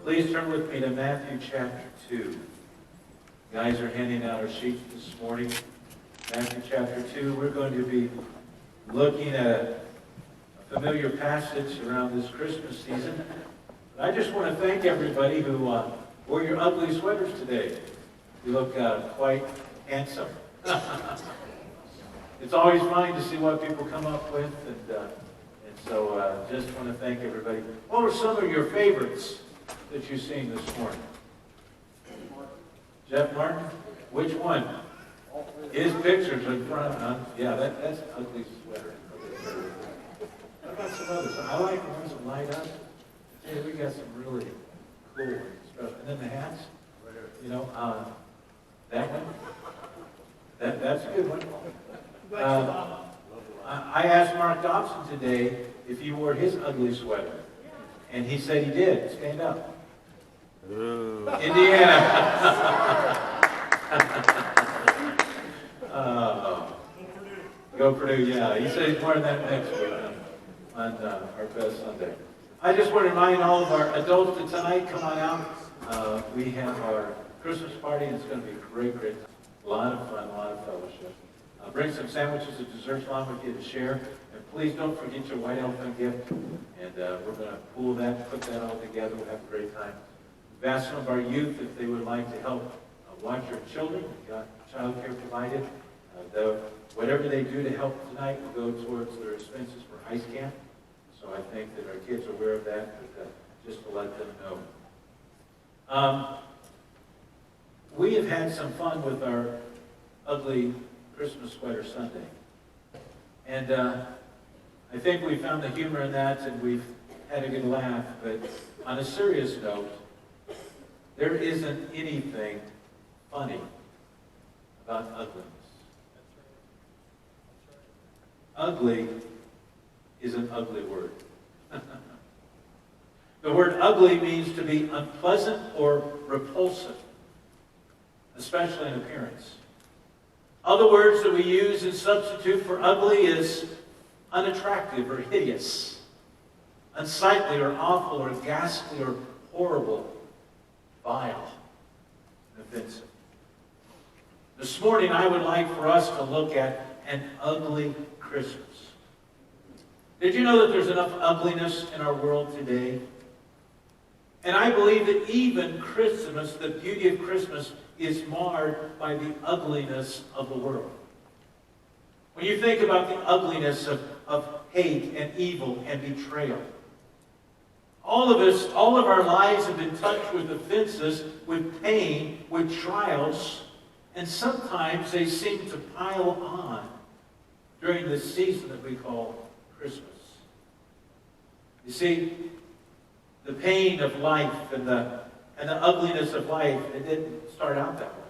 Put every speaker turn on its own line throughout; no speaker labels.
Please turn with me to Matthew chapter 2. Guys are handing out our sheets this morning. Matthew chapter 2, we're going to be looking at a familiar passage around this Christmas season. But I just want to thank everybody who wore your ugly sweaters today. You look quite handsome. It's always fun to see what people come up with, and so just want to thank everybody. What were some of your favorites that you've seen this morning? Jeff Martin? Which one? His pictures in front, huh? Yeah, that's an ugly sweater. What about some others? I like the ones that light up. Hey, we got some really cool ones. And then the hats, you know, that one. That's a good one. I asked Mark Dobson today if he wore his ugly sweater, and he said he did. Stand up. Ooh. Indiana. Go Purdue, yeah. He said he's wearing that next week on our best Sunday. I just want to remind all of our adults that tonight, come on out. We have our Christmas party, and it's going to be a great time. A lot of fun, a lot of fellowship. Bring some sandwiches and desserts along with you to share. And please don't forget your white elephant gift. And we're going to pool that, put that all together. We'll have a great time. We've asked some of our youth if they would like to help watch our children. We've got child care provided. Whatever they do to help tonight will go towards their expenses for ice camp. So I think that our kids are aware of that, but just to let them know. We have had some fun with our ugly Christmas sweater Sunday. And I think we found the humor in that, and we've had a good laugh. But on a serious note, there isn't anything funny about ugliness. Ugly is an ugly word. The word ugly means to be unpleasant or repulsive, especially in appearance. Other words that we use in substitute for ugly is unattractive or hideous, unsightly or awful or ghastly or horrible, vile, and offensive. This morning I would like for us to look at an ugly Christmas. Did you know that there's enough ugliness in our world today? And I believe that even Christmas, the beauty of Christmas, is marred by the ugliness of the world. When you think about the ugliness of hate and evil and betrayal, all of us, all of our lives have been touched with offenses, with pain, with trials, and sometimes they seem to pile on during this season that we call Christmas. You see, the pain of life and the ugliness of life, it didn't start out that way.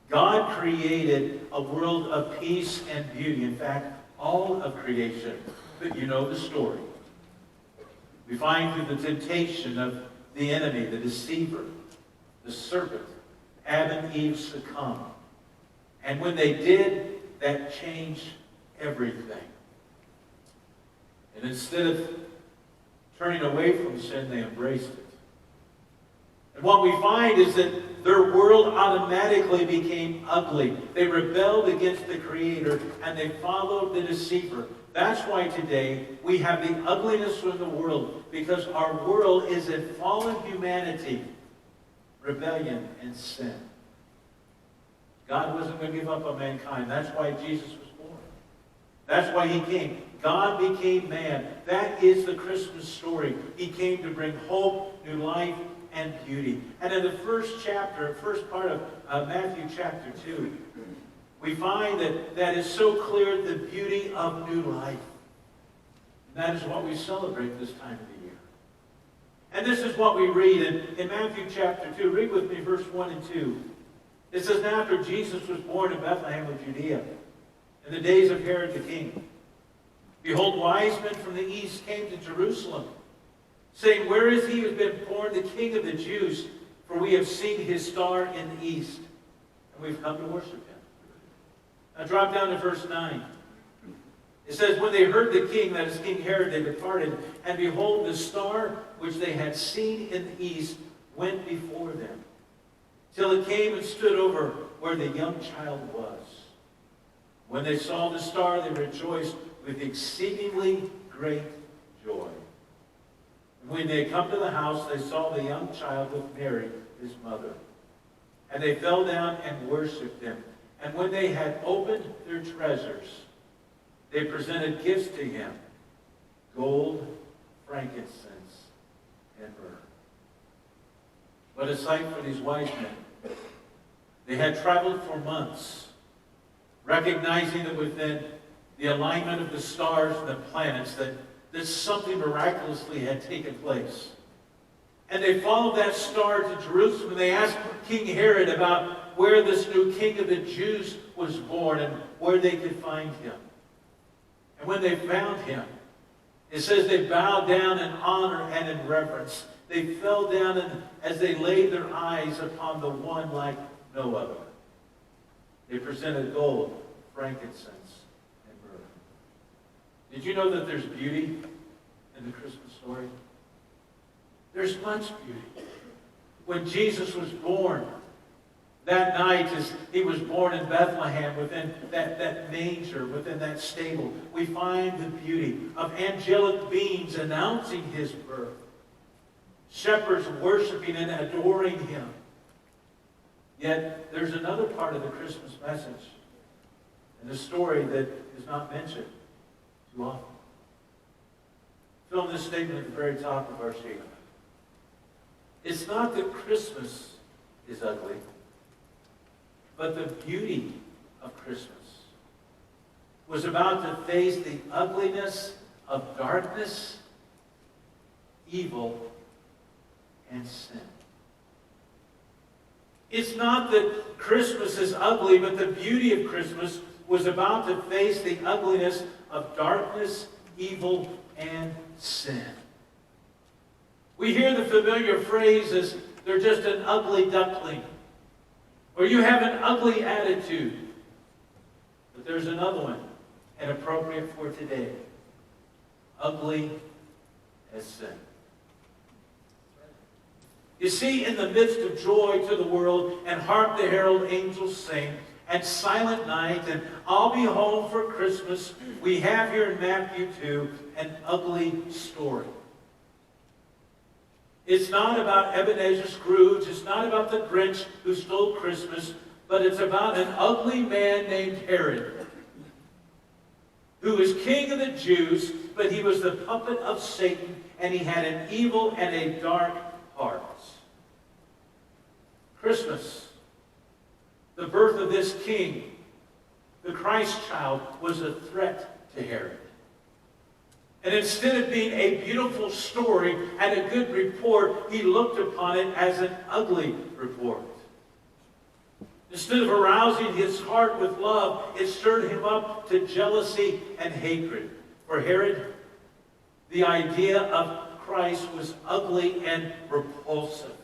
God created a world of peace and beauty. In fact, all of creation. But you know the story. We find through the temptation of the enemy, the deceiver, the serpent, Adam and Eve succumbed. And when they did, that changed everything. And instead of turning away from sin, they embraced it. And what we find is that their world automatically became ugly. They rebelled against the Creator, and they followed the deceiver. That's why today we have the ugliness of the world, because our world is in fallen humanity, rebellion, and sin. God wasn't going to give up on mankind. That's why Jesus was born. That's why He came. God became man. That is the Christmas story. He came to bring hope, new life, and beauty. And in the first part of Matthew chapter 2, we find that is so clear, the beauty of new life. And that is what we celebrate this time of the year. And this is what we read in Matthew chapter 2. Read with me verse 1 and 2. It says, "Now after Jesus was born in Bethlehem of Judea, in the days of Herod the king, behold, wise men from the east came to Jerusalem, saying, Where is he who has been born the King of the Jews? For we have seen his star in the east, and we've come to worship him." Now drop down to verse 9. It says, when they heard the king, that is King Herod, they departed, and behold, the star which they had seen in the east went before them, till it came and stood over where the young child was. When they saw the star, they rejoiced with exceedingly great joy. And when they had come to the house, they saw the young child with Mary, his mother. And they fell down and worshipped him. And when they had opened their treasures, they presented gifts to him, gold, frankincense, and myrrh. What a sight for these wise men. They had traveled for months, recognizing that within the alignment of the stars and the planets that something miraculously had taken place. And they followed that star to Jerusalem, and they asked King Herod about where this new king of the Jews was born and where they could find him. And when they found him, it says they bowed down in honor and in reverence. They fell down and as they laid their eyes upon the one like no other. They presented gold, frankincense, and myrrh. Did you know that there's beauty in the Christmas story? There's much beauty. When Jesus was born, that night, as he was born in Bethlehem, within that manger, within that stable, we find the beauty of angelic beings announcing his birth. Shepherds worshiping and adoring him. Yet, there's another part of the Christmas message in the story that is not mentioned too often. Film this statement at the very top of our sheet. It's not that Christmas is ugly, but the beauty of Christmas was about to face the ugliness of darkness, evil, and sin. It's not that Christmas is ugly, but the beauty of Christmas was about to face the ugliness of darkness, evil, and sin. We hear the familiar phrases, they're just an ugly duckling. Or you have an ugly attitude. But there's another one, and appropriate for today. Ugly as sin. You see, in the midst of joy to the world, and hark the herald angels sing, and silent night, and I'll be home for Christmas, we have here in Matthew 2 an ugly story. It's not about Ebenezer Scrooge. It's not about the Grinch who stole Christmas. But it's about an ugly man named Herod, who was king of the Jews, but he was the puppet of Satan, and he had an evil and a dark heart. Christmas, the birth of this king, the Christ child, was a threat to Herod. And instead of being a beautiful story and a good report, he looked upon it as an ugly report. Instead of arousing his heart with love, it stirred him up to jealousy and hatred. For Herod, the idea of Christ was ugly and repulsive.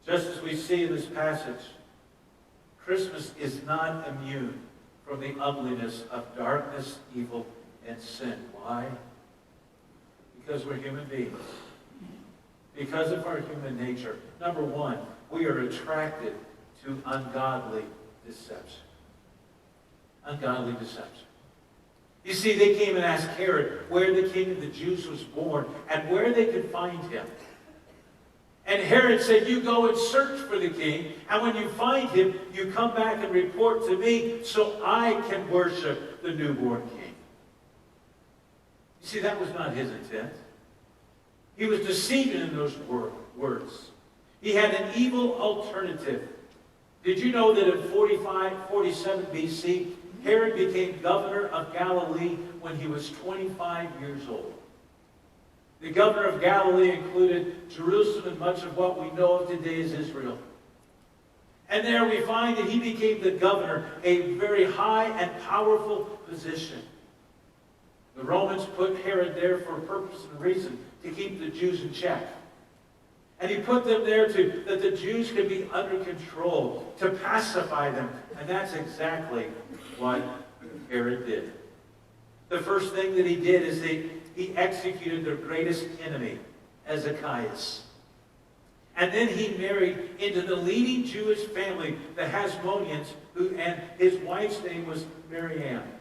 Just as we see in this passage, Christmas is not immune from the ugliness of darkness, evil, and sin. Why? Because we're human beings. Because of our human nature. Number one, we are attracted to ungodly deception. Ungodly deception. You see, they came and asked Herod where the king of the Jews was born and where they could find him. And Herod said, you go and search for the king, and when you find him, you come back and report to me so I can worship the newborn king. You see, that was not his intent. He was deceiving in those words. He had an evil alternative. Did you know that in 47 BC, Herod became governor of Galilee when he was 25 years old? The governor of Galilee included Jerusalem and much of what we know of today as Israel. And there we find that he became the governor, a very high and powerful position. The Romans put Herod there for a purpose and reason, to keep the Jews in check. And he put them there that the Jews could be under control, to pacify them. And that's exactly what Herod did. The first thing that he did is he executed their greatest enemy, Ezekias. And then he married into the leading Jewish family, the Hasmoneans, and his wife's name was Marianne.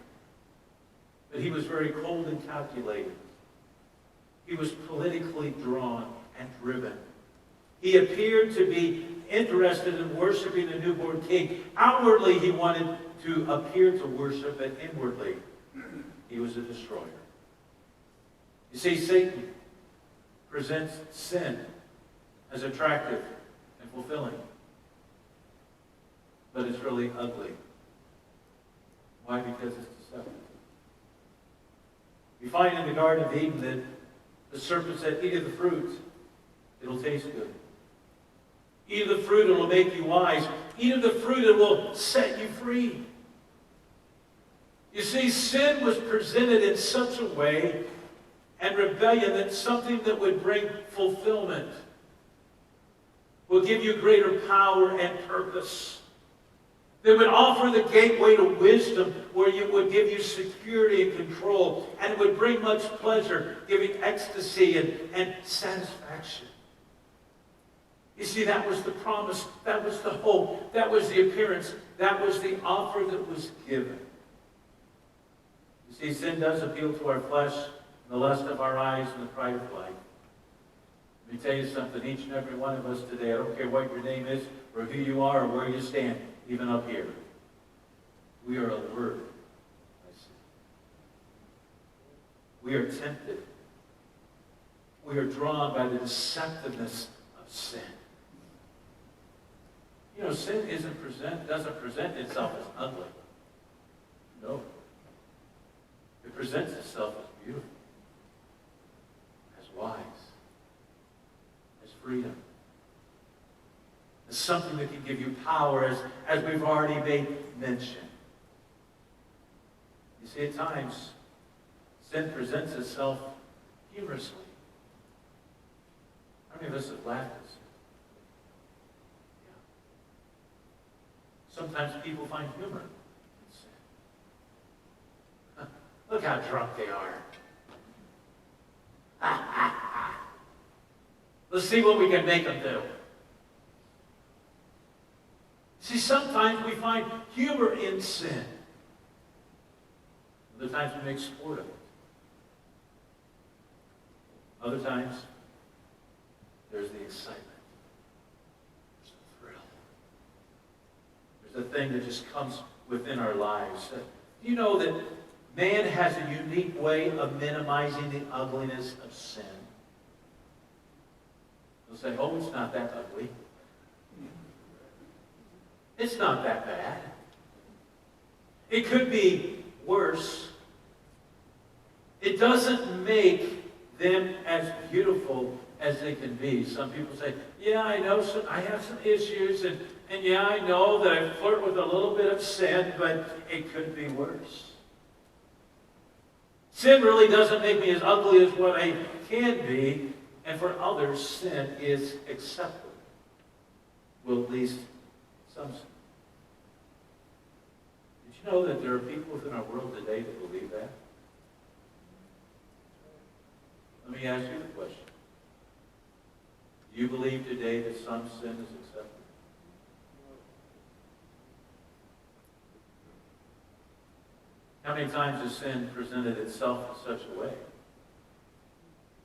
But he was very cold and calculating. He was politically drawn and driven. He appeared to be interested in worshiping the newborn king. Outwardly, he wanted to appear to worship, but inwardly, he was a destroyer. You see, Satan presents sin as attractive and fulfilling, but it's really ugly. Why? Because it's deceptive. We find in the Garden of Eden that the serpent said, eat of the fruit, it'll taste good. Eat of the fruit, it will make you wise. Eat of the fruit, it will set you free. You see, sin was presented in such a way, and rebellion, that something that would bring fulfillment, will give you greater power and purpose. That would offer the gateway to wisdom, where it would give you security and control, and it would bring much pleasure, giving ecstasy and satisfaction. You see, that was the promise, that was the hope, that was the appearance, that was the offer that was given. You see, sin does appeal to our flesh, the lust of our eyes, and the pride of life. Let me tell you something, each and every one of us today, I don't care what your name is, or who you are, or where you stand, even up here, we are allured by sin. We are tempted. We are drawn by the deceptiveness of sin. You know, sin doesn't present itself as ugly. No. It presents itself as beautiful, as wise, as freedom. As something that can give you power, as we've already made mention. You see, at times, sin presents itself humorously. How many of us have laughed at sin? Yeah. Sometimes people find humor in sin. Look how drunk they are. Let's see what we can make them do. See, sometimes we find humor in sin. Other times we make sport of it. Other times, there's the excitement. There's the thrill. There's the thing that just comes within our lives. Do you know that man has a unique way of minimizing the ugliness of sin? They'll say, oh, it's not that ugly. It's not that bad. It could be worse. It doesn't make them as beautiful as they can be. Some people say, yeah, I know I have some issues, and yeah, I know that I flirt with a little bit of sin, but it could be worse. Sin really doesn't make me as ugly as what I can be, and for others, sin is acceptable. Well, at least some sin. Did you know that there are people within our world today that believe that? Let me ask you the question. Do you believe today that some sin is acceptable? How many times has sin presented itself in such a way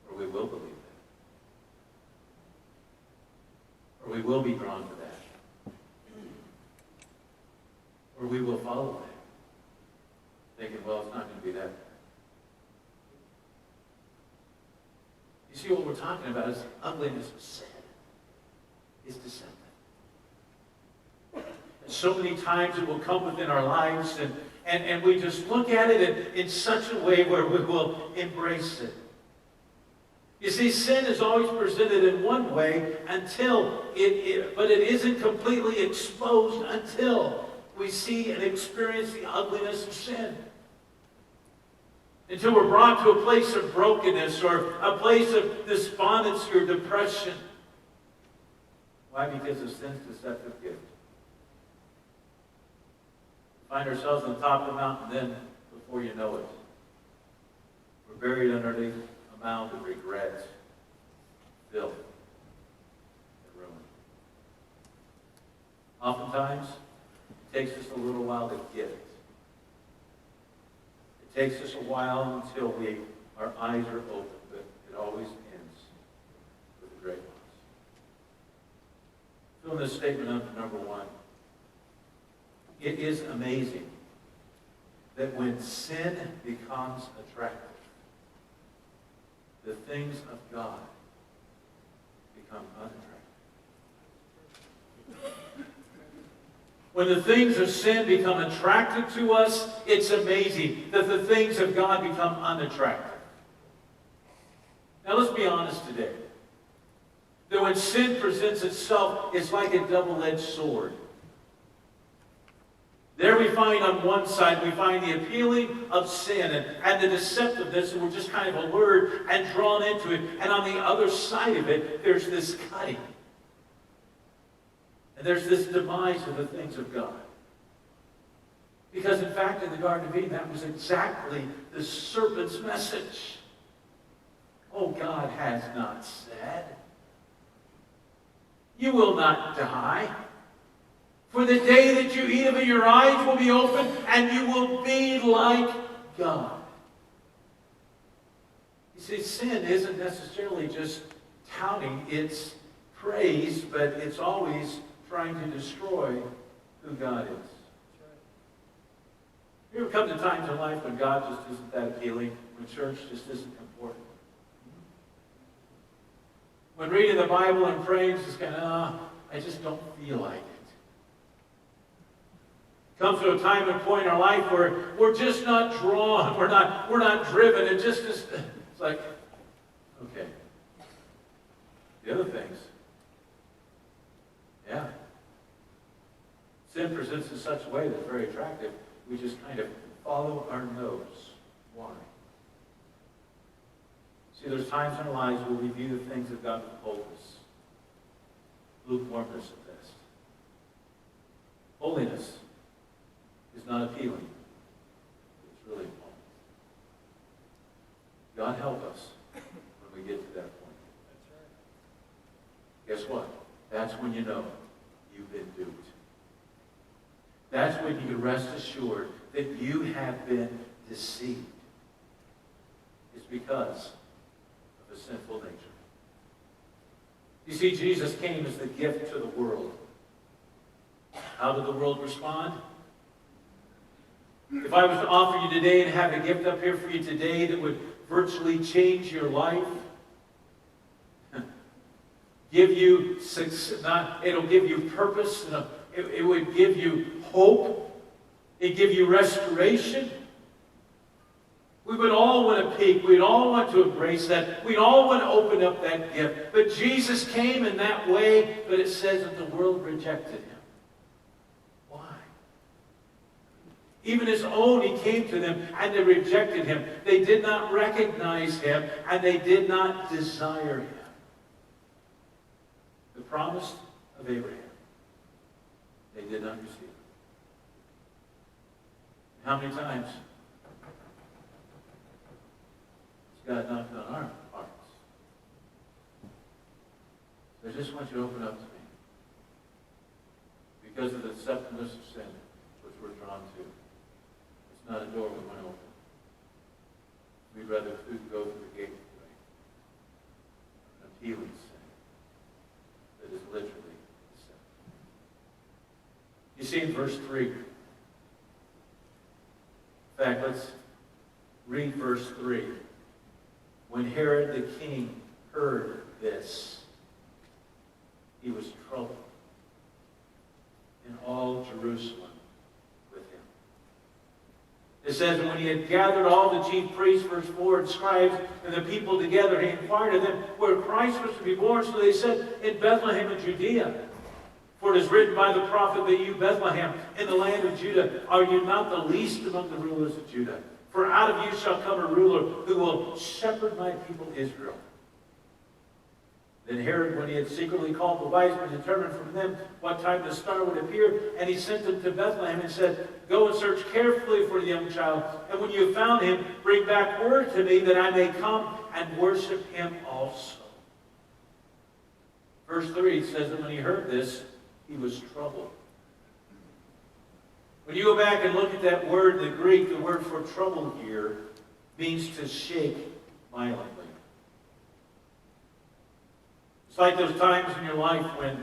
where we will believe that? Or we will be drawn to that? Or we will follow that? Thinking, well, it's not going to be that bad. You see, what we're talking about is the ugliness of sin. It's deceptive. And so many times it will come within our lives, and we just look at it in such a way where we will embrace it. You see, sin is always presented in one way but it isn't completely exposed until we see and experience the ugliness of sin. Until we're brought to a place of brokenness or a place of despondency or depression. Why? Because of sin's deceptive gift. Find ourselves on the top of the mountain, then, before you know it, we're buried underneath a mound of regret, filth, and ruin. Oftentimes, it takes us a little while to get it. It takes us a while until our eyes are open, but it always ends with a great loss. Fill in this statement under number 1. It is amazing that when sin becomes attractive, the things of God become unattractive. When the things of sin become attractive to us, it's amazing that the things of God become unattractive. Now let's be honest today. That when sin presents itself, it's like a double-edged sword. There we find on one side, we find the appealing of sin and the deceptiveness, and we're just kind of allured and drawn into it. And on the other side of it, there's this cutting. And there's this demise of the things of God. Because in fact, in the Garden of Eden, that was exactly the serpent's message. Oh, God has not said, you will not die. For the day that you eat of it, your eyes will be opened, and you will be like God. You see, sin isn't necessarily just touting its praise, but it's always trying to destroy who God is. You ever come to times in life when God just isn't that appealing, when church just isn't important? When reading the Bible and praying is just kind of, I just don't feel like it. Comes to a time and point in our life where we're just not drawn, we're not driven. It just it's like, okay. The other things, yeah. Sin presents in such a way that's very attractive. We just kind of follow our nose. Why? See, there's times in our lives where we view the things of God with coldness, lukewarmness at best. Holiness is not appealing. It's really important. God help us when we get to that point. That's right. Guess what? That's when you know you've been duped. That's when you can rest assured that you have been deceived. It's because of a sinful nature. You see, Jesus came as the gift to the world. How did the world respond? If I was to offer you today and have a gift up here for you today that would virtually change your life, give you it'll give you purpose, it would give you hope, it'd give you restoration. We would all want to peek. We'd all want to embrace that. We'd all want to open up that gift. But Jesus came in that way, but it says that the world rejected him. Even his own, he came to them, and they rejected him. They did not recognize him, and they did not desire him. The promise of Abraham, they did not receive. How many times has God knocked on our hearts? So I just want you to open up to me. Because of the deceptiveness of sin, which we're drawn to. It's not a door we want to open. We'd rather go through the gate today. An appealing sin that is literally deceptive. You see in verse 3. In fact, let's read verse 3. When Herod the king heard this, he was troubled, and all Jerusalem with him. It says, and when he had gathered all the chief priests, verse 4, and scribes, and the people together, he inquired of them where Christ was to be born. So they said, in Bethlehem of Judea. For it is written by the prophet that you, Bethlehem, in the land of Judah, are you not the least among the rulers of Judah? For out of you shall come a ruler who will shepherd my people Israel. Then Herod, when he had secretly called the wise men, determined from them what time the star would appear, and he sent them to Bethlehem and said, "Go and search carefully for the young child, and when you have found him, bring back word to me that I may come and worship him also." Verse 3 says that when he heard this, he was troubled. When you go back and look at that word in the Greek, the word for trouble here means to shake violently. It's like those times in your life when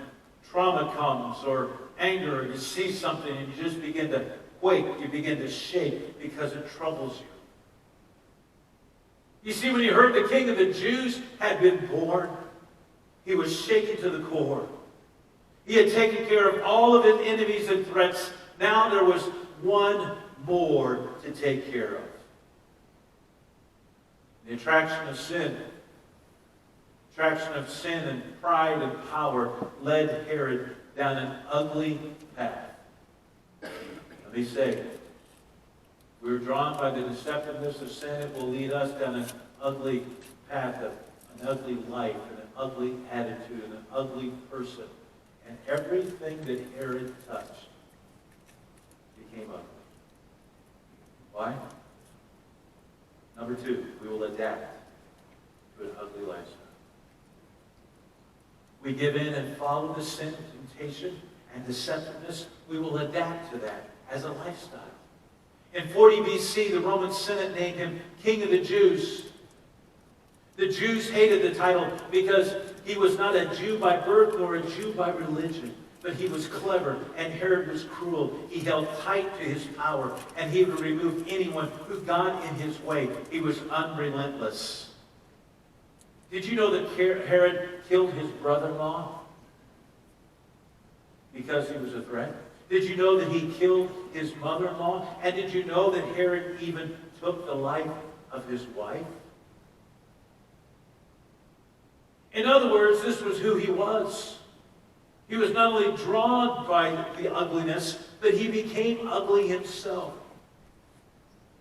trauma comes or anger, or you see something and you just begin to quake, you begin to shake because it troubles you. You see, when you heard the King of the Jews had been born, he was shaken to the core. He had taken care of all of his enemies and threats. Now there was one more to take care of. The attraction of sin and pride and power led Herod down an ugly path. Let me say, we were drawn by the deceptiveness of sin. It will lead us down an ugly path of an ugly life and an ugly attitude and an ugly person. And everything that Herod touched became ugly. Why? Number 2, we will adapt to an ugly lifestyle. We give in and follow the sin, temptation, and deceptiveness. We will adapt to that as a lifestyle. In 40 BC, the Roman Senate named him King of the Jews. The Jews hated the title because he was not a Jew by birth nor a Jew by religion. But he was clever, and Herod was cruel. He held tight to his power, and he would remove anyone who got in his way. He was unrelentless. Did you know that Herod killed his brother-in-law because he was a threat? Did you know that he killed his mother-in-law? And did you know that Herod even took the life of his wife? In other words, this was who he was. He was not only drawn by the ugliness, but he became ugly himself.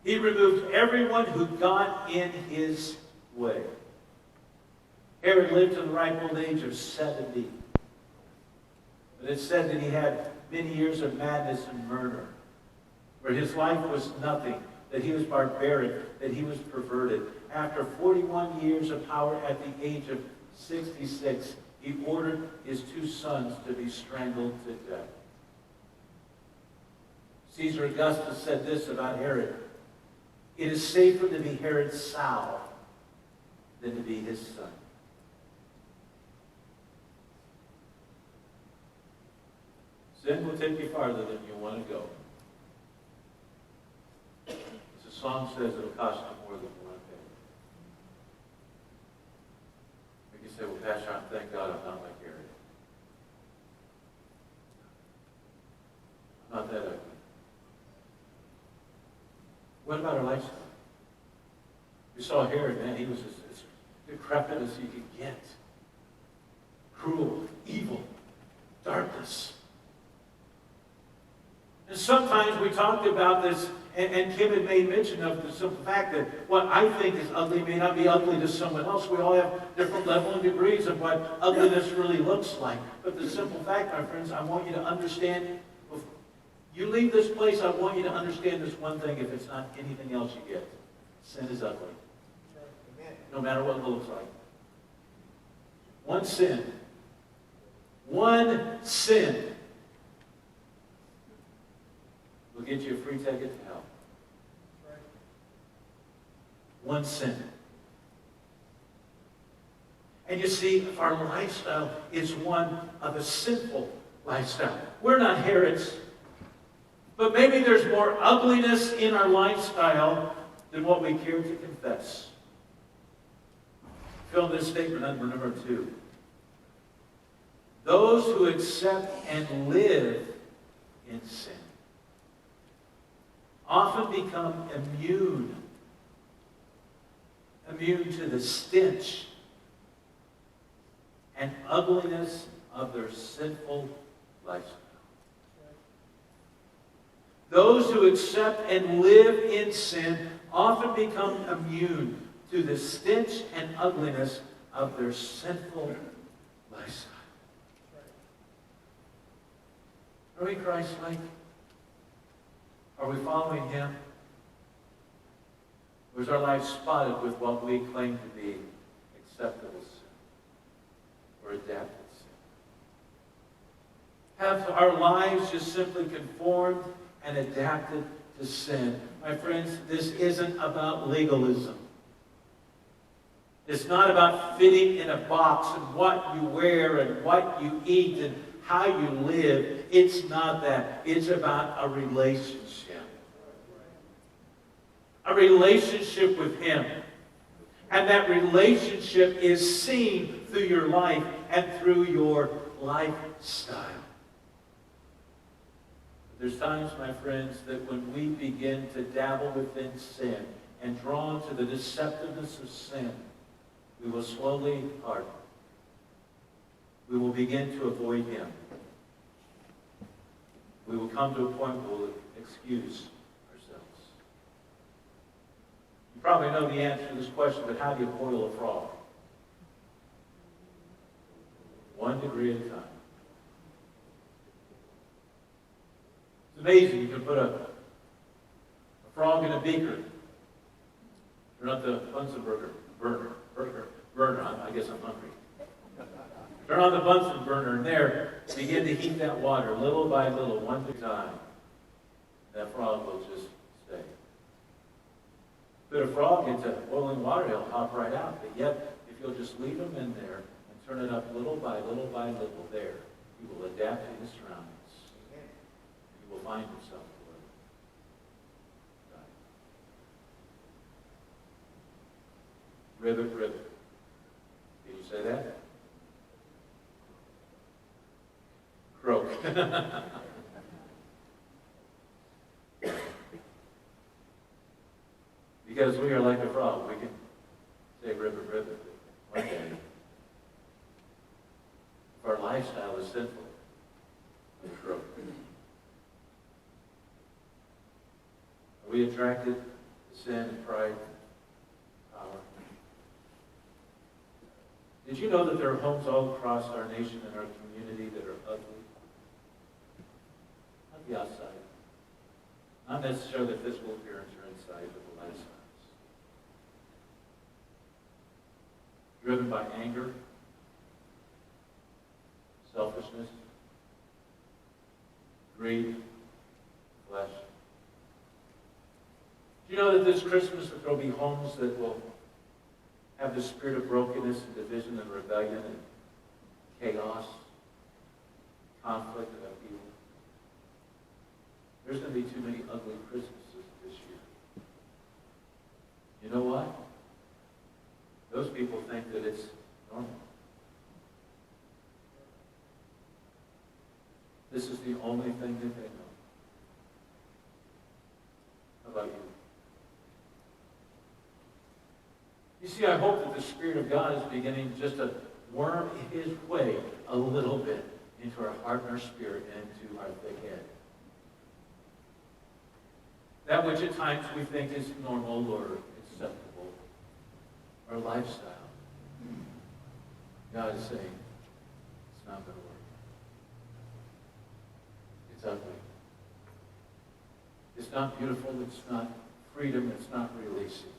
He removed everyone who got in his way. Herod lived to the ripe old age of 70. But it's said that he had many years of madness and murder, where his life was nothing, that he was barbaric, that he was perverted. After 41 years of power at the age of 66, he ordered his 2 sons to be strangled to death. Caesar Augustus said this about Herod: "It is safer to be Herod's sow than to be his son." Sin will take you farther than you want to go. As the song says, it'll cost you more than you want to pay. You say, "Well, Pastor, thank God I'm not like Herod. I'm not that ugly." What about our lifestyle? You saw Herod, man, he was as decrepit as he could get. Cruel, evil, darkness. And sometimes we talked about this, and Kim had made mention of the simple fact that what I think is ugly may not be ugly to someone else. We all have different levels and degrees of what ugliness really looks like. But the simple fact, my friends, I want you to understand, if you leave this place, I want you to understand this one thing, if it's not anything else you get. Sin is ugly. No matter what it looks like. One sin will get you a free ticket to hell. One sin. And you see, if our lifestyle is one of a sinful lifestyle, we're not Herods, but maybe there's more ugliness in our lifestyle than what we care to confess. Fill this statement under number 2. Those who accept and live in sin often become immune to the stench and ugliness of their sinful lifestyle. Those who accept and live in sin often become immune to the stench and ugliness of their sinful lifestyle. Are we Christ-like? Are we following Him? Or is our life spotted with what we claim to be acceptable sin or adapted sin? Have our lives just simply conformed and adapted to sin? My friends, this isn't about legalism. It's not about fitting in a box and what you wear and what you eat and how you live. It's not that. It's about a relationship. A relationship with Him. And that relationship is seen through your life and through your lifestyle. There's times, my friends, that when we begin to dabble within sin and drawn to the deceptiveness of sin, we will slowly harden. We will begin to avoid Him. We will come to a point where we'll excuse ourselves. You probably know the answer to this question, but how do you boil a frog? 1 degree at a time. It's amazing. You can put a frog in a beaker. Turn up the Bunsen burner. I guess I'm hungry. Turn on the Bunsen burner and there, begin to heat that water little by little, one at a time. That frog will just stay. Put a frog into boiling water, he'll hop right out. But yet, if you'll just leave him in there and turn it up little by little by little there, he will adapt to his surroundings. He will find himself. Ribbit, ribbit. Can you say that? Croak. Because we are like a frog. We can say ribbit, ribbit. One day, if our lifestyle is sinful, we croak. Are we attracted to sin and pride? Did you know that there are homes all across our nation and our community that are ugly? Not the outside. Not necessarily the physical appearance or inside, but the lifestyles. Driven by anger, selfishness, greed, flesh. Do you know that this Christmas that there will be homes that will have the spirit of brokenness and division and rebellion and chaos, conflict and upheaval? There's going to be too many ugly Christmases this year. You know why? Those people think that it's normal. This is the only thing that they know. How about you? You see, I hope that the Spirit of God is beginning just to worm His way a little bit into our heart and our spirit and into our thick head. That which at times we think is normal or acceptable, our lifestyle. God is saying, it's not going to work. It's ugly. It's not beautiful, it's not freedom, it's not releasing.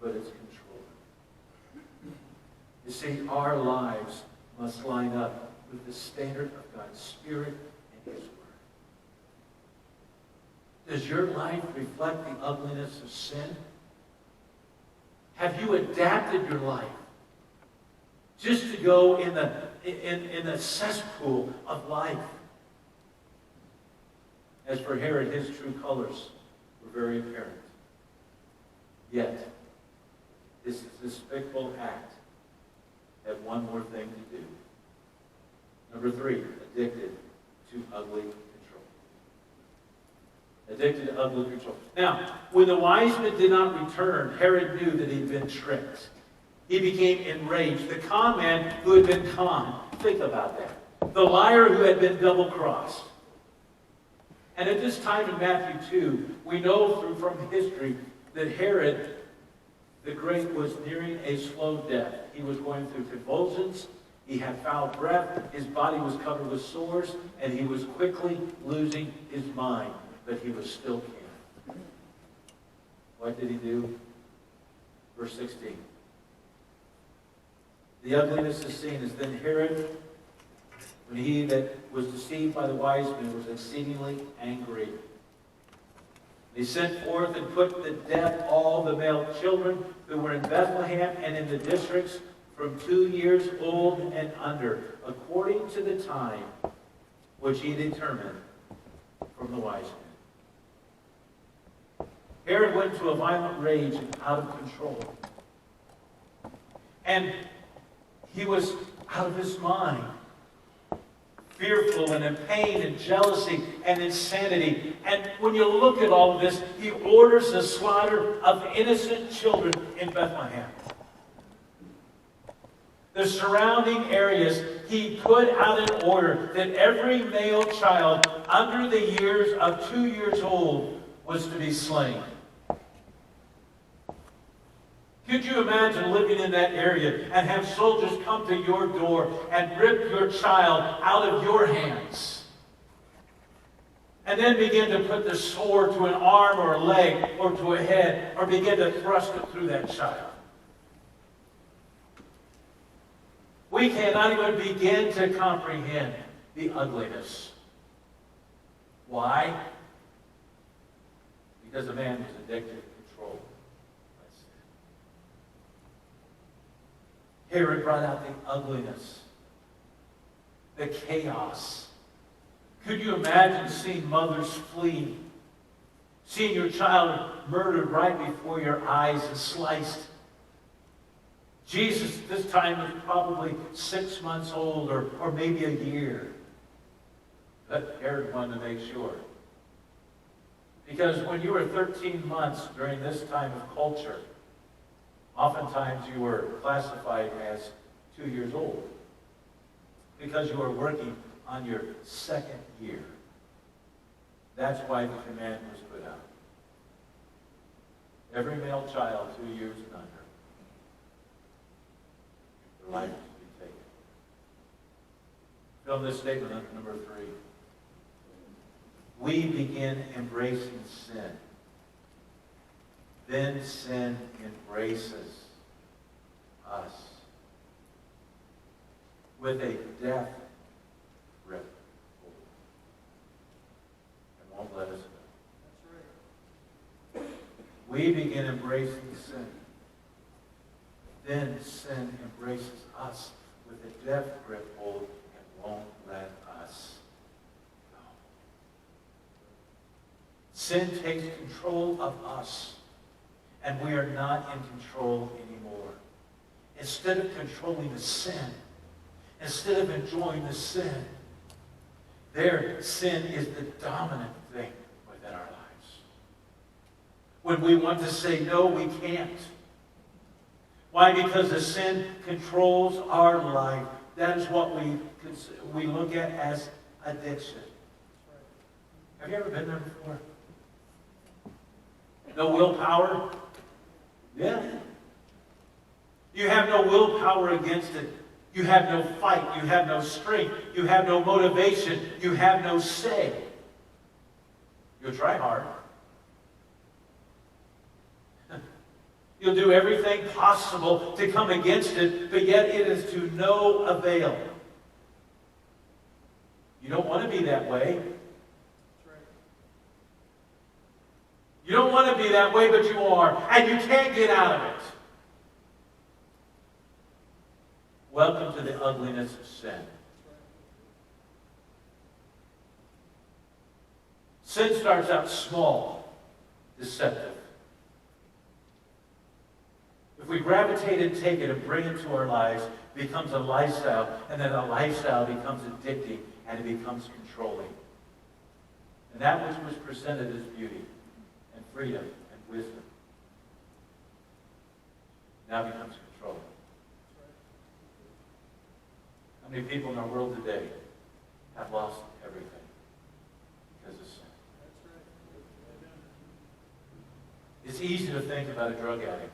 But it's control. You see, our lives must line up with the standard of God's Spirit and His Word. Does your life reflect the ugliness of sin? Have you adapted your life just to go in the cesspool of life? As for Herod, his true colors were very apparent. Yet, this despicable act had one more thing to do. Number 3, addicted to ugly control. Addicted to ugly control. Now, when the wise men did not return, Herod knew that he'd been tricked. He became enraged. The con man who had been conned. Think about that. The liar who had been double-crossed. And at this time in Matthew 2, we know from history that Herod the Great was nearing a slow death. He was going through convulsions. He had foul breath, his body was covered with sores, and he was quickly losing his mind, but he was still king. What did he do? Verse 16. The ugliness is seen as then Herod, when he that was deceived by the wise men was exceedingly angry. He sent forth and put to death all the male children who were in Bethlehem and in the districts from 2 years old and under, according to the time which he determined from the wise men. Herod went into a violent rage and out of control. And he was out of his mind, fearful and in pain and jealousy and insanity. And when you look at all of this, he orders the slaughter of innocent children in Bethlehem. The surrounding areas, he put out an order that every male child under the years of 2 years old was to be slain. Could you imagine living in that area and have soldiers come to your door and rip your child out of your hands? And then begin to put the sword to an arm or a leg or to a head, or begin to thrust it through that child. We cannot even begin to comprehend the ugliness. Why? Because the man was addicted to control. Herod brought out the ugliness, the chaos. Could you imagine seeing mothers flee, seeing your child murdered right before your eyes and sliced? Jesus, this time, was probably 6 months old or maybe a year. But Herod wanted to make sure. Because when you were 13 months during this time of culture, oftentimes you were classified as 2 years old because you were working on your second year. That's why the command was put out. Every male child 2 years and under, their life was to be taken. Film this statement under number 3. We begin embracing sin. Then sin embraces us with a death grip and won't let us go. That's right. We begin embracing sin. Then sin embraces us with a death grip hold and won't let us go. Sin takes control of us. And we are not in control anymore. Instead of controlling the sin, instead of enjoying the sin, their sin is the dominant thing within our lives. When we want to say no, we can't. Why? Because the sin controls our life. That is what we look at as addiction. Have you ever been there before? No willpower? Yeah. You have no willpower against it. You have no fight. You have no strength. You have no motivation. You have no say. You'll try hard. You'll do everything possible to come against it, but yet it is to no avail. You don't want to be that way. You don't want to be that way, but you are. And you can't get out of it. Welcome to the ugliness of sin. Sin starts out small, deceptive. If we gravitate and take it and bring it to our lives, it becomes a lifestyle, and then a lifestyle becomes addicting, and it becomes controlling. And that which was presented as beauty and freedom and wisdom now becomes control. How many people in our world today have lost everything because of sin? It's easy to think about a drug addict,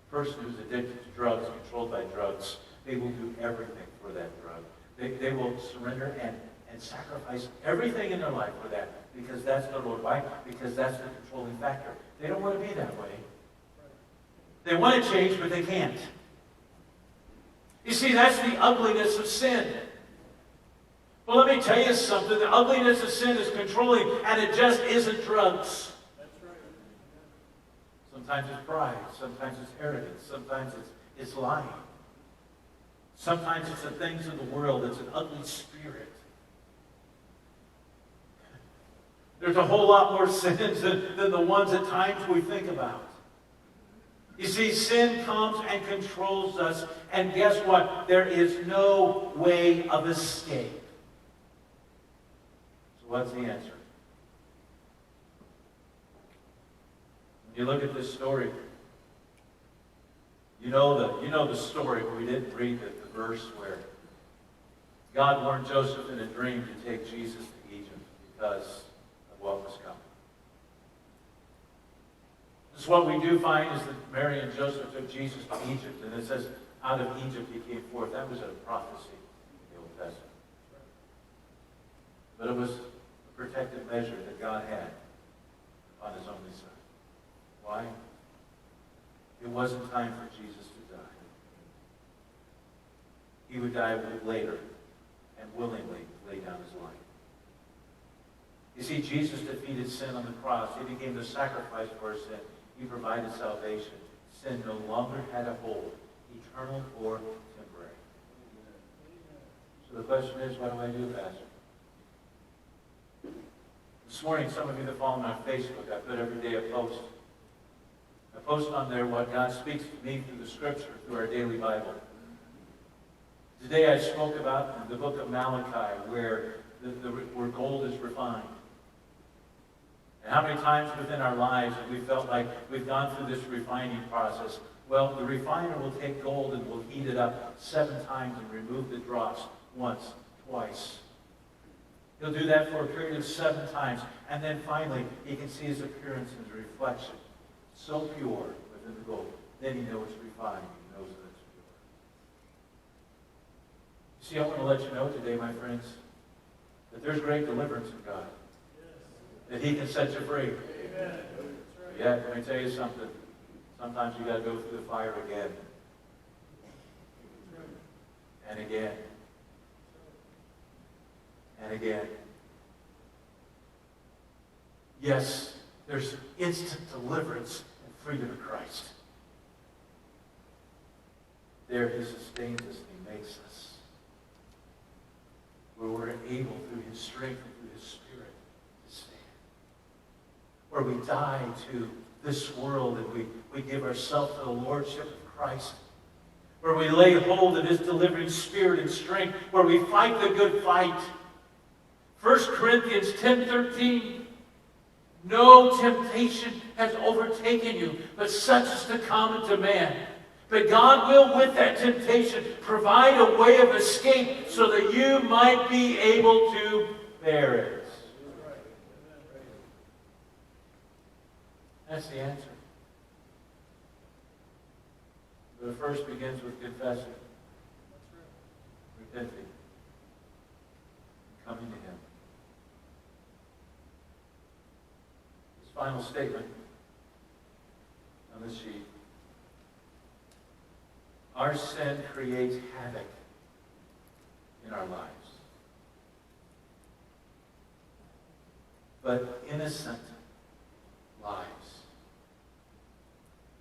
a person who's addicted to drugs, controlled by drugs, they will do everything for that drug. They will surrender and sacrifice everything in their life for that, because that's the Lord. Why? Because that's the controlling factor. They don't want to be that way. They want to change, but they can't. You see, that's the ugliness of sin. Well, let me tell you something. The ugliness of sin is controlling, and it just isn't drugs. That's right. Sometimes it's pride. Sometimes it's arrogance. Sometimes it's lying. Sometimes it's the things of the world. It's an ugly spirit. There's a whole lot more sins than the ones at times we think about. You see, sin comes and controls us, and guess what? There is no way of escape. So what's the answer? When you look at this story, you know the story, but we didn't read the verse where God warned Joseph in a dream to take Jesus to Egypt because of what was coming. This what we do find is that Mary and Joseph took Jesus to Egypt, and it says, out of Egypt he came forth. That was a prophecy in the Old Testament. But it was a protective measure that God had on his only son. Why? It wasn't time for Jesus to die. He would die later and willingly lay down his life. You see, Jesus defeated sin on the cross. He became the sacrifice for our sin. He provided salvation. Sin no longer had a hold, eternal or temporary. So the question is, what do I do, Pastor? This morning, some of you that follow me on Facebook, I put every day a post. I post on there what God speaks to me through the Scripture, through our daily Bible. Today I spoke about the book of Malachi, where gold is refined. And how many times within our lives have we felt like we've gone through this refining process? Well, the refiner will take gold and will heat it up 7 times and remove the dross once, twice. He'll do that for a period of 7 times. And then finally, he can see his appearance and his reflection. So pure within the gold. Then he knows it's refined. He knows that it's pure. See, I want to let you know today, my friends, that there's great deliverance in God. That he can set you free. Amen. Yet, let me tell you something. Sometimes you got to go through the fire again. And again. And again. Yes, there's instant deliverance and freedom in Christ. There he sustains us and he makes us. Where we're able through his strength and through his spirit to stand. Where we die to this world and we give ourselves to the lordship of Christ. Where we lay hold of his delivering spirit and strength. Where we fight the good fight. 1 Corinthians 10:13. No temptation has overtaken you, but such is the common to man. But God will, with that temptation, provide a way of escape so that you might be able to bear it. That's the answer. But it first begins with confessing, repenting, coming to him. His final statement on this sheet. Our sin creates havoc in our lives. But innocent lives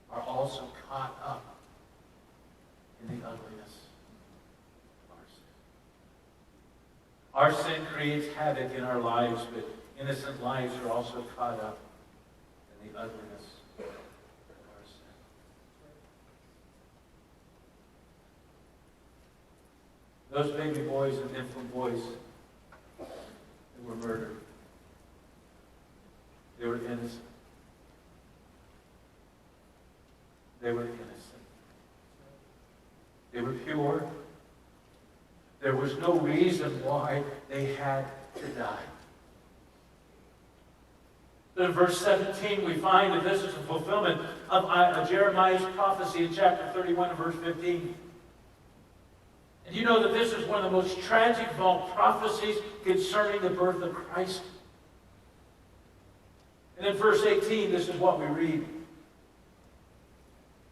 are also caught up in the ugliness of our sin. Our sin creates havoc in our lives, but innocent lives are also caught up in the ugliness of our sin. Those baby boys and infant boys that were murdered, they were innocent. They were innocent. They were pure. There was no reason why they had to die. But in verse 17, we find that this is a fulfillment of Jeremiah's prophecy in chapter 31 and verse 15. And you know that this is one of the most tragic of all prophecies concerning the birth of Christ. And in verse 18, this is what we read.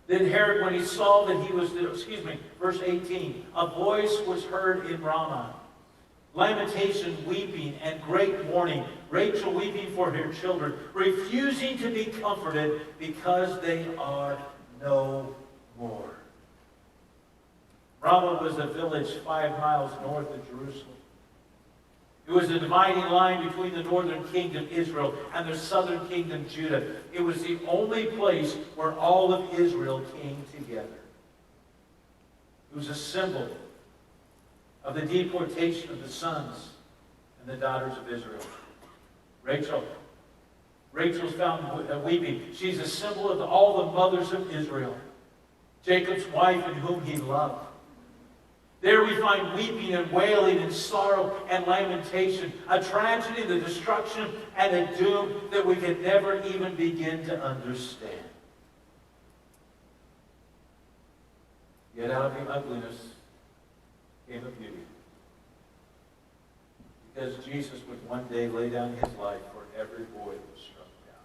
Then Herod, when he saw that he was, verse 18, a voice was heard in Ramah, lamentation, weeping, and great mourning. Rachel weeping for her children, refusing to be comforted because they are no more. Ramah was a village 5 miles north of Jerusalem. It was the dividing line between the northern kingdom, Israel, and the southern kingdom, Judah. It was the only place where all of Israel came together. It was a symbol of the deportation of the sons and the daughters of Israel. Rachel's found weeping. She's a symbol of all the mothers of Israel. Jacob's wife in whom he loved. There we find weeping and wailing and sorrow and lamentation, a tragedy, the destruction, and a doom that we can never even begin to understand. Yet out of the ugliness came a beauty. Because Jesus would one day lay down his life for every boy that was struck down.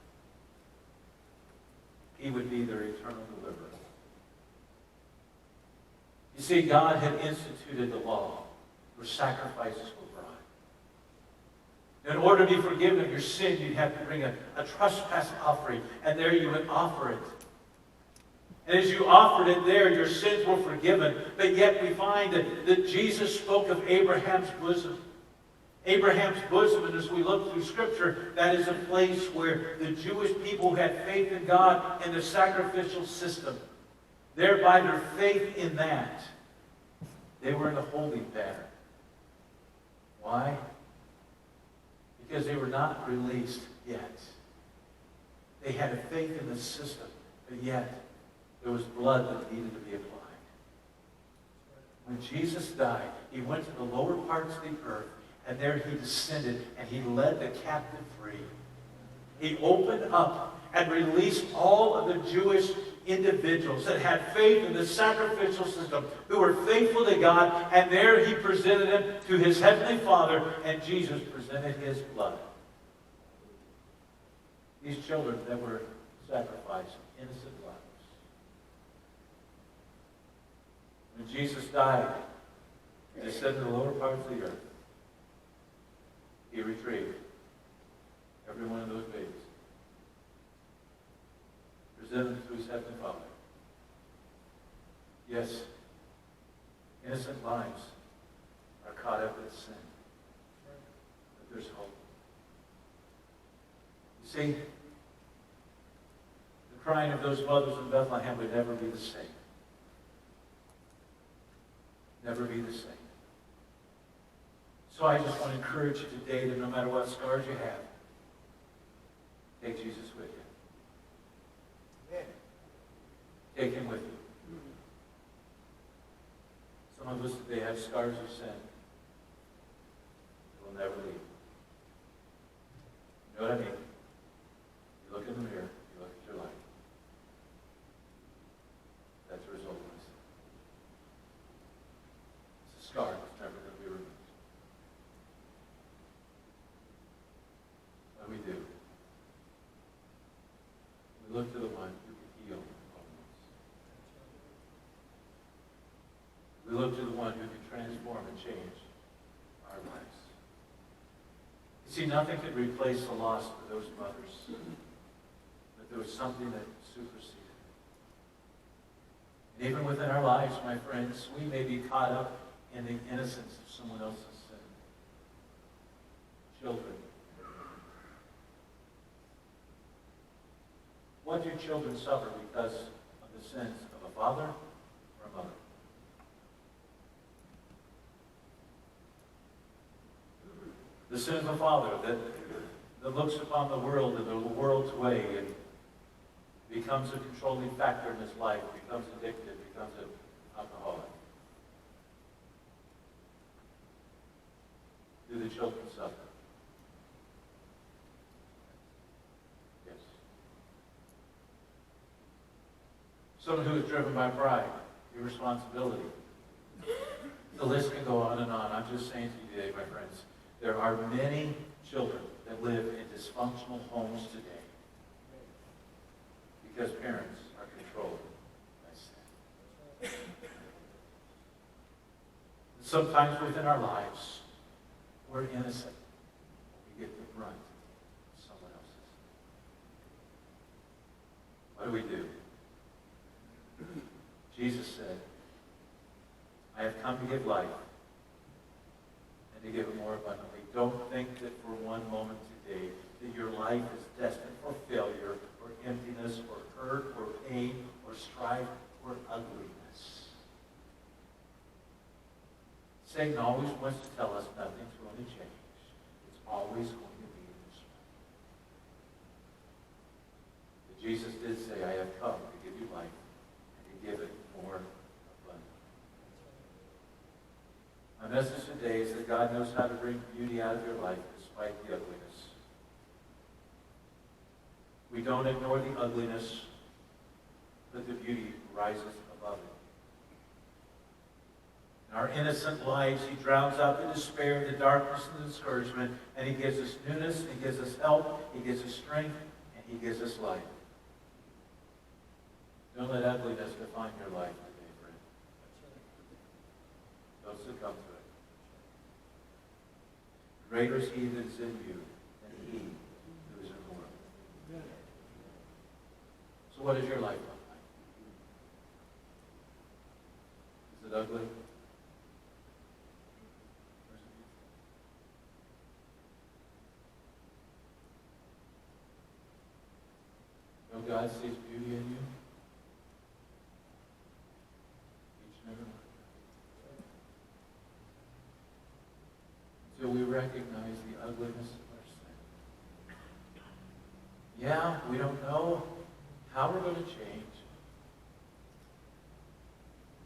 He would be their eternal deliverer. You see, God had instituted the law where sacrifices were brought. In order to be forgiven of your sin, you'd have to bring a trespass offering, and there you would offer it. And as you offered it there, your sins were forgiven. But yet we find that Jesus spoke of Abraham's bosom. Abraham's bosom, and as we look through Scripture, that is a place where the Jewish people had faith in God and the sacrificial system. Thereby their faith in that, they were in a holding pattern. Why? Because they were not released yet. They had a faith in the system, but yet there was blood that needed to be applied. When Jesus died, he went to the lower parts of the earth, and there he descended, and he led the captive free. He opened up and released all of the Jewish individuals that had faith in the sacrificial system, who were faithful to God, and there he presented them to his heavenly Father, and Jesus presented his blood. These children that were sacrificed, innocent lives. When Jesus died, he descended to the lower parts of the earth. He retrieved every one of those babies, presented them to his heavenly Father. Yes, innocent lives are caught up in sin, but there's hope. You see, the crying of those mothers in Bethlehem would never be the same. Never be the same. So I just want to encourage you today that no matter what scars you have, take Jesus with you. Yeah. Take him with you. Some of us today have scars of sin that will never leave. You know what I mean? You look in the mirror, you look at your life. That's the result of my sin. It's a scar that's never going to be removed. What do we do? We look to the one who can heal all of us. We look to the one who can transform and change our lives. You see, nothing could replace the loss for those mothers. But there was something that superseded. And even within our lives, my friends, we may be caught up in the innocence of someone else's sin. Children. What do children suffer because of the sins of a father or a mother? The sin of a father that looks upon the world in the world's way and becomes a controlling factor in his life, becomes addicted, becomes an alcoholic. Do the children suffer? Yes. Someone who is driven by pride, irresponsibility, The list can go on and on. I'm just saying to you today, my friends, there are many children that live in dysfunctional homes today because parents are controlled by sin. Sometimes within our lives, we're innocent. We get the brunt of someone else's. What do? Jesus said, I have come to give life and to give it more abundantly. Don't think that for one moment today that your life is destined for failure or emptiness or hurt or pain or strife or ugliness. Satan always wants to tell us nothing's going to change. It's always going to be this way. But Jesus did say, I have come to give you life and to give it more abundantly. My message today is that God knows how to bring beauty out of your life despite the ugliness. We don't ignore the ugliness, but the beauty rises above it. In our innocent lives, he drowns out the despair, the darkness, and the discouragement, and he gives us newness, he gives us help, he gives us strength, and he gives us life. Don't let ugliness define your life today, friend. Don't succumb to it. Greater is he that is in you than he who is in the world. So what does your life look like? Is it ugly? No, God sees beauty in you. Each and every one. Until we recognize the ugliness of our sin. Yeah, we don't know how we're going to change.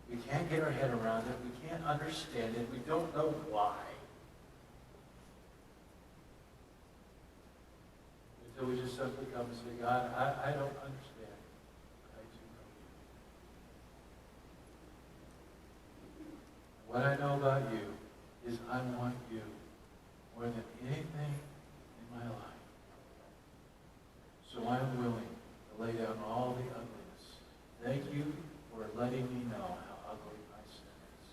We can't get our head around it. We can't understand it. We don't know why. Until we just simply come and say, God, I don't understand. I do know you. What I know about you is I want you more than anything in my life. So I'm willing to lay down all the ugliness. Thank you for letting me know how ugly my sin is.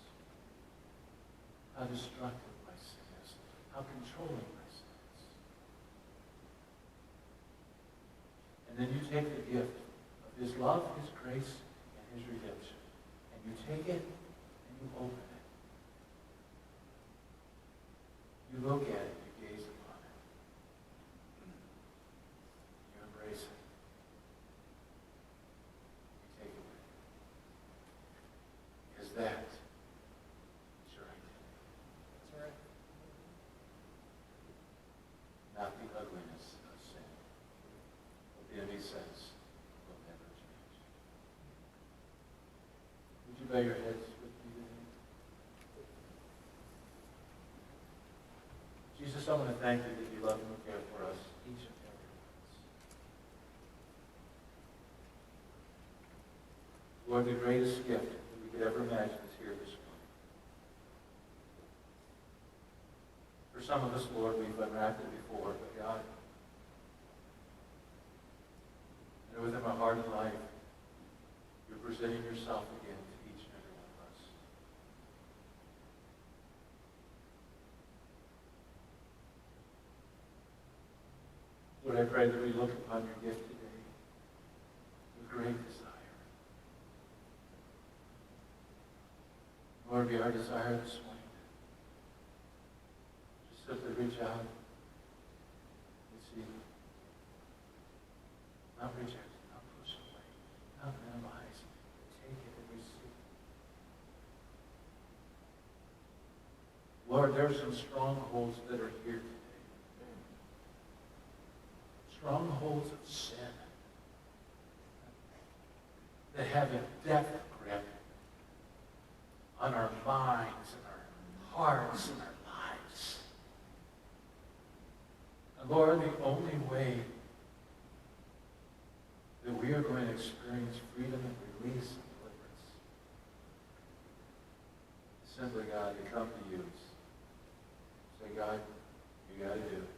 How destructive my sin is. How controlling my sin is. And then you take the gift of his love, his grace, and his redemption. And you take it and you open it. You look at it, you gaze upon it. You embrace it. You take it with you. Because that is your identity. That's right. Not the ugliness of sin. What the enemy says will never change. Would you bow your heads with me today? Jesus, I want to thank you that you love and care for us, each and every one of us. Lord, the greatest gift that we could ever imagine is here this morning. For some of us, Lord, we've unwrapped it before, but God, and within my heart and life, you're presenting yourself again to each and every one of us. Lord, I pray that we look upon your gift today with great desire. Lord, be our desire this morning. Just simply reach out and see. Not reject it, not push away, not minimize. Take it and receive it. Lord, there are some strongholds that are here today. Strongholds of sin that have a depth grip on our minds and our hearts and our lives. And Lord, the only way that we are going to experience freedom and release and deliverance is simply, God, to come to you. Say, God, you got to do it.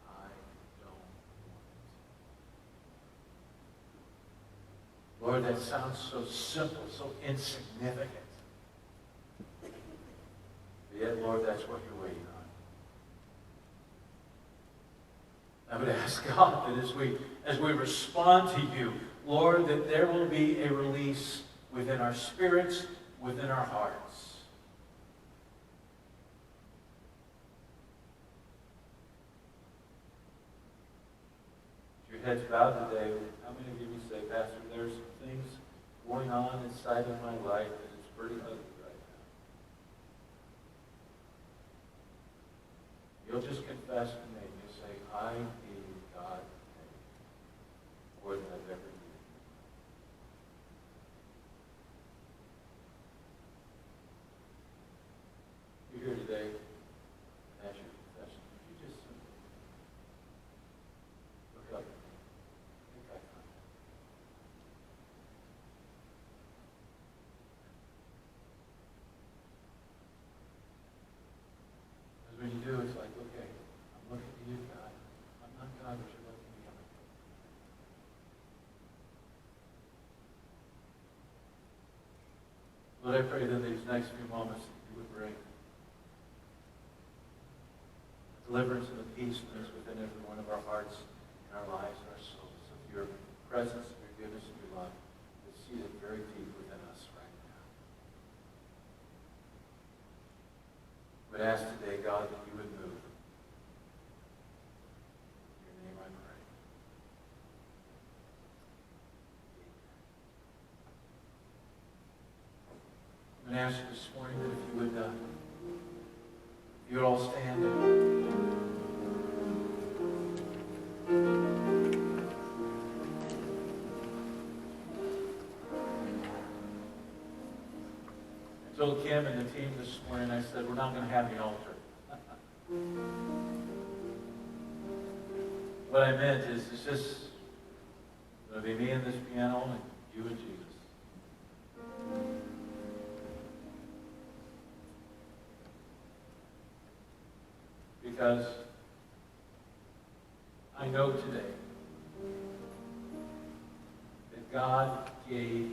I don't want it. Lord, that sounds so simple, so insignificant. But yet, Lord, that's what you're waiting on. I would ask God that as we respond to you, Lord, that there will be a release within our spirits, within our hearts. Your heads bowed today. How many of you would say, Pastor, there's some things going on inside of my life that is pretty ugly right now? You'll just confess to me. You'll say, I need God more than I've ever needed. You're here today, and that's your confession. You just simply look up and make eye contact. Because when you do, it's like, okay, I'm looking to you, God. I'm not God, but you're looking to me. Lord, I pray that these next few moments that you would bring deliverance and the peace that is within every one of our hearts, and our lives, and our souls, of your presence, and your goodness, and your love that's seated very deep within us right now. I would ask today, God, that you would move. In your name I pray. I'm going to ask you this morning that if you would all stand. I told Kim and the team this morning, I said, we're not going to have the altar. What I meant is, it's just going to be me and this piano and you and Jesus. Because I know today that God gave